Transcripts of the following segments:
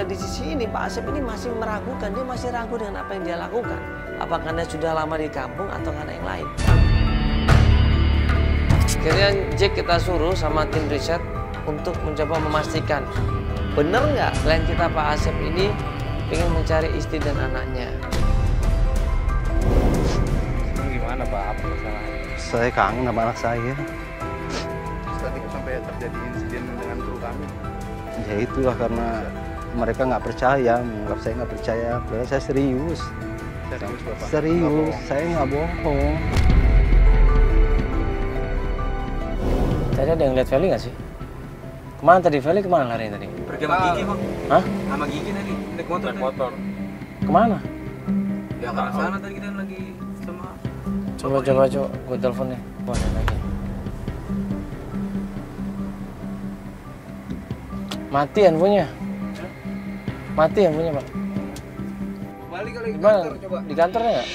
di sisi ini Pak Asep ini masih meragukan, dia masih ragu dengan apa yang dia lakukan. Apa karena sudah lama di kampung atau karena yang lain. Akhirnya Jack kita suruh sama tim riset untuk mencoba memastikan benar nggak klien kita Pak Asep ini ingin mencari istri dan anaknya. Gimana Pak, apa masalahnya? Saya kangen sama anak saya. Tadi sampai terjadi insiden dengan kru kami. Ya itulah karena mereka nggak percaya, menganggap saya nggak percaya. Padahal saya serius. Serius Bapak? Serius, saya nggak bohong. Tadi ada yang lihat Feli nggak sih? Kemana tadi? Feli kemana larinya tadi? Pergi sama Gigi, Bang. Hah? Sama Gigi tadi, naik motor. Naik motor. Kemana? Ya ke sana tadi kita lagi sama. Coba, gue telepon deh. Boleh lagi. Mati handphonenya. Mati handphonenya, Pak. Balik kali ke Gimana? kantor coba. Di kantornya nggak?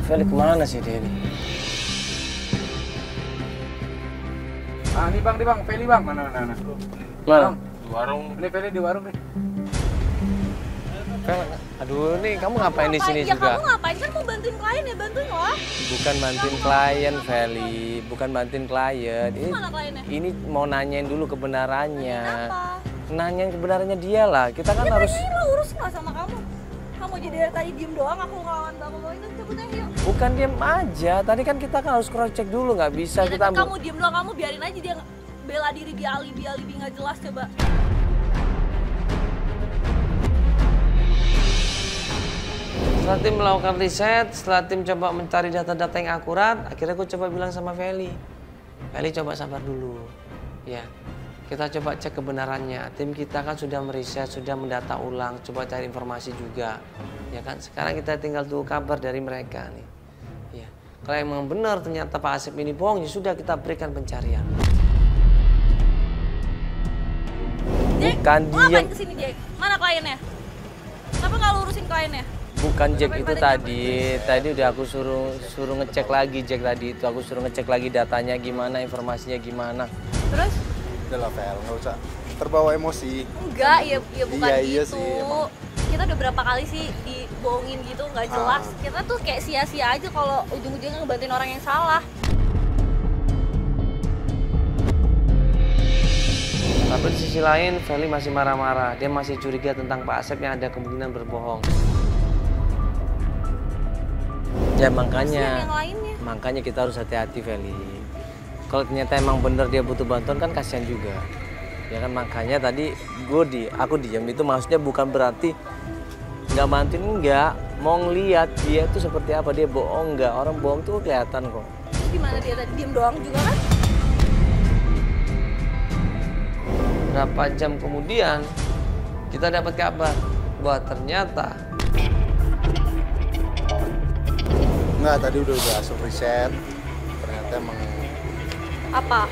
Feli kemana sih dia ini? Ah, nih Bang, Feli Bang. Mana? Mana? Bang, di warung. Ini Feli di warung nih. Fel, aduh nih kamu ngapain di sini Ya juga? kamu ngapain kan mau bantuin klien ya, bantuin lah. Bukan bantuin klien, Feli. Bukan bantuin klien. Mana kliennya? Ini mau nanyain dulu kebenarannya. Apa? Nanyain kebenarannya dia lah. Kita kan Ya harus. tanyain lah, urusin lah sama kamu. Kamu jadi dari tadi diem doang, aku ngelawan bapak itu, cabut aja yuk. Bukan diem aja. Tadi kan kita kan harus cross check dulu, nggak bisa Ya, kita kamu diem doang, kamu biarin aja dia bela diri, dia alibi nggak jelas coba. Setelah tim melakukan riset, setelah tim coba mencari data-data yang akurat, akhirnya gue coba bilang sama Feli. Feli coba sabar dulu. Ya, kita coba cek kebenarannya. Tim kita kan sudah meriset, sudah mendata ulang, coba cari informasi juga. Ya kan, sekarang kita tinggal tunggu kabar dari mereka nih. Ya, kalau emang benar ternyata Pak Asep ini bohong, ya sudah kita berikan pencarian. Jack, Bukan lu ngapain diem. kesini Jack? Mana kliennya? Kenapa nggak lu urusin kliennya? Bukan Jack itu tadi udah aku suruh ngecek lagi Jack tadi itu, aku suruh ngecek lagi datanya gimana, informasinya gimana. Terus? Udah lah Fel, nggak usah terbawa emosi. Enggak, ya bukan Iya gitu. sih, emang. Kita udah berapa kali sih dibohongin gitu, nggak jelas. Kita tuh kayak sia-sia aja kalau ujung-ujungnya ngebantuin orang yang salah. Tapi di sisi lain, Feli masih marah-marah. Dia masih curiga tentang Pak Asep yang ada kemungkinan berbohong. Ya Kasian yang lainnya. makanya kita harus hati-hati Feli. Kalau ternyata emang bener dia butuh bantuan kan kasihan juga. Ya kan makanya tadi aku diam itu maksudnya bukan berarti nggak bantuin, enggak. Mau ngeliat dia itu seperti apa, dia bohong nggak. Orang bohong tuh kelihatan kok. Terus gimana dia tadi diem doang juga kan? Berapa jam kemudian, kita dapat kabar bahwa ternyata Enggak, tadi udah langsung riset. Ternyata emang Apa?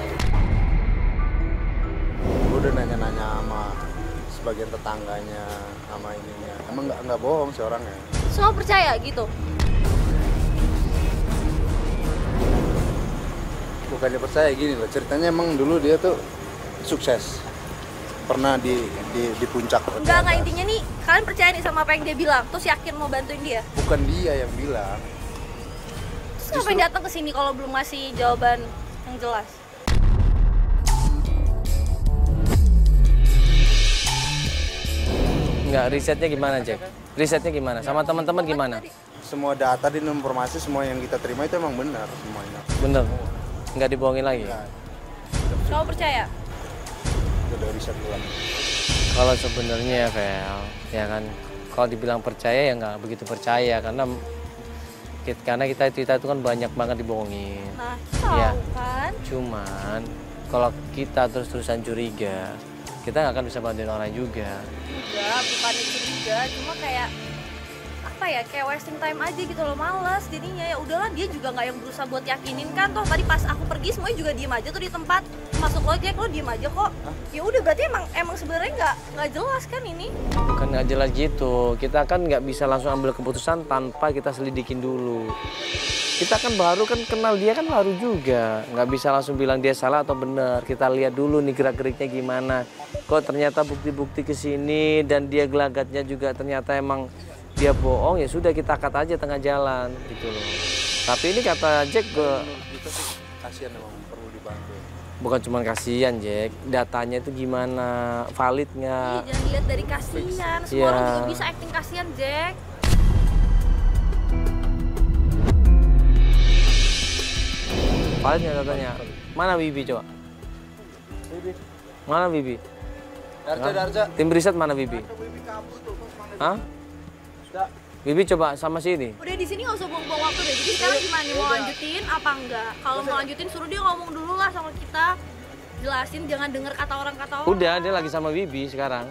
gue udah nanya-nanya sama sebagian tetangganya, sama ininya. Emang nggak bohong si orangnya. Semua percaya gitu? Bukannya percaya gini loh, ceritanya emang dulu dia tuh sukses. Pernah di puncak. Enggak, intinya nih kalian percaya nih sama apa yang dia bilang, terus yakin mau bantuin dia. Bukan dia yang bilang. Terus ngapain datang ke sini kalau belum ngasih jawaban yang jelas? Enggak, risetnya gimana Jack? Risetnya gimana? Sama teman-teman gimana? Semua data dan informasi semua yang kita terima itu emang benar semuanya. Bener? Nggak dibohongin lagi? Nah, Kamu percaya? udah riset ulang. Kalau sebenarnya ya Vel, ya kan, kalau dibilang percaya ya nggak begitu percaya karena kita itu kan banyak banget dibohongin. Nah, tahu Iya. kan? Cuman kalau kita terus-terusan curiga, kita nggak akan bisa bantuin orang juga. Enggak, bukan itu juga, cuma kayak apa apa ya, kayak wasting time aja gitu loh, males jadinya. Ya udahlah, dia juga nggak yang berusaha buat yakinin kan. Toh tadi pas aku pergi semuanya juga diem aja tuh di tempat. Masuk lo Jack, lo diem aja kok. Ya udah, berarti emang sebenarnya nggak jelas kan ini. Bukan nggak jelas gitu, kita kan nggak bisa langsung ambil keputusan tanpa kita selidikin dulu. Kita kan baru kan kenal dia kan baru juga, nggak bisa langsung bilang dia salah atau benar. Kita lihat dulu nih gerak-geriknya gimana. Kok ternyata bukti-bukti kesini dan dia gelagatnya juga ternyata emang dia bohong, ya sudah kita cut aja tengah jalan gitu loh. Tapi ini kata Jack Kita sih kasihan emang perlu dibantu. bukan cuma kasihan Jack, datanya itu gimana, valid nggak? Jangan dilihat dari kasihan, semua Iya. orang juga bisa acting kasihan Jack. Valid nggak datanya? Mana Bibi coba? Mana Bibi? Darja. Tim riset mana Bibi? Hah? Bibi coba sama sini. Udah di sini nggak usah buang-buang waktu deh. Jadi sekarang gimana nih, mau lanjutin apa enggak? Kalau mau lanjutin suruh dia ngomong dulu lah sama kita. Jelasin, jangan denger kata orang. Udah, dia lagi sama Bibi sekarang.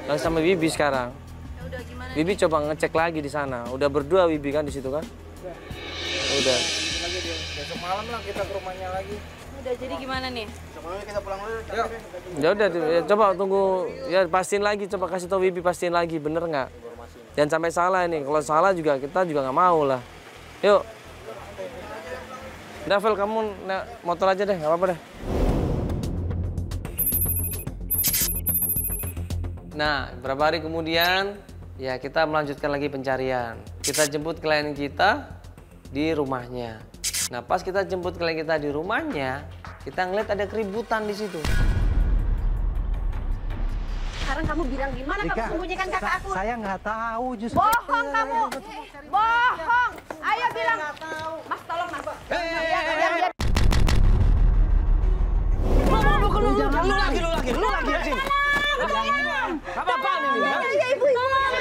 Lagi sama Bibi sekarang. Ya udah gimana? Bibi coba ngecek lagi di sana. Udah berdua Bibi kan di situ kan? Udah. Besok malam lah kita ke rumahnya lagi. Udah, jadi gimana nih? Sebelumnya kita pulang dulu. Ya udah, ya, coba tunggu. Ya pastiin lagi, coba kasih tau Bibi, pastiin lagi bener nggak? Jangan sampai salah ini. Kalau salah juga kita juga nggak mau lah. Yuk. Davel, kamu naik motor aja deh, nggak apa-apa deh. Nah, beberapa hari kemudian ya kita melanjutkan lagi pencarian. Kita jemput klien kita di rumahnya. Nah, pas kita jemput klien kita di rumahnya, kita ngeliat ada keributan di situ. Sekarang kamu bilang gimana kamu sembunyikan kakak aku? Saya nggak tahu justru. Bohong kamu! Bohong! Ayo bilang. Mas, tolong mas. Biar. Lu lagi di sini. Apa-apaan ini? Ya ibu, tolong.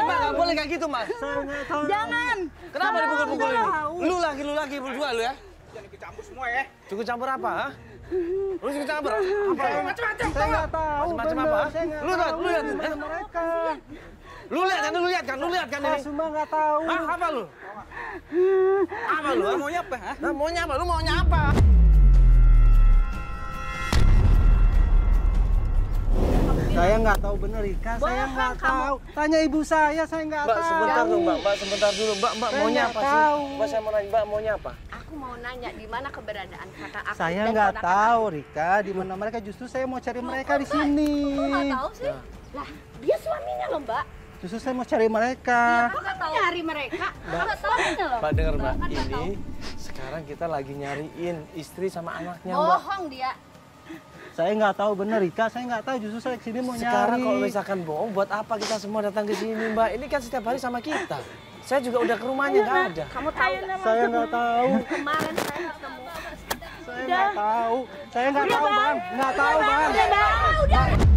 Mbak, nggak boleh kayak gitu, Mas. Jangan. Kenapa dipukul-pukul ini? Lu lagi berdua lu ya? Jangan dicampur semua ya. Cukup campur apa, ha? Lu ikut campur? Apa? Macam-macam. Saya nggak tahu. Macam apa? Lu lihat, Mereka. Lu lihat kan Saya ini? cuma nggak tahu. Hah, apa lu? Apa lu? Maunya apa? Hah? Hah, maunya apa? Lu maunya apa? Saya nggak tahu bener Rika. Saya nggak tahu. Tanya ibu saya nggak Mbak, tahu. sebentar dong, Mbak, sebentar dulu. Mbak, Saya maunya nggak apa sih? tahu. Mbak, saya mau nanya, Mbak, maunya apa? Aku mau nanya di mana keberadaan kakak aku. Saya dan nggak ponakan tahu Rika di mana mereka. Justru saya mau cari mereka di sini. Kok nggak tahu sih? aku. Lah, dia suaminya loh mbak. Justru saya mau cari mereka. Kok kamu nyari mereka? Kakak suaminya loh. Mbak, denger, Mbak. Kan nggak tahu. Ini sekarang kita lagi nyariin istri sama anaknya, Mbak. Bohong dia. Saya nggak tahu bener Rika. Saya nggak tahu. Justru saya kesini mau nyari. Sekarang kalau misalkan bohong, buat apa kita semua datang ke sini, Mbak? Ini kan setiap hari sama kita. Saya juga udah ke rumahnya, nggak ada. Kamu tahu nggak? Saya nggak tahu. Kemarin saya ketemu. Saya nggak tahu. Saya nggak tahu bang. Nggak tahu bang. Udah.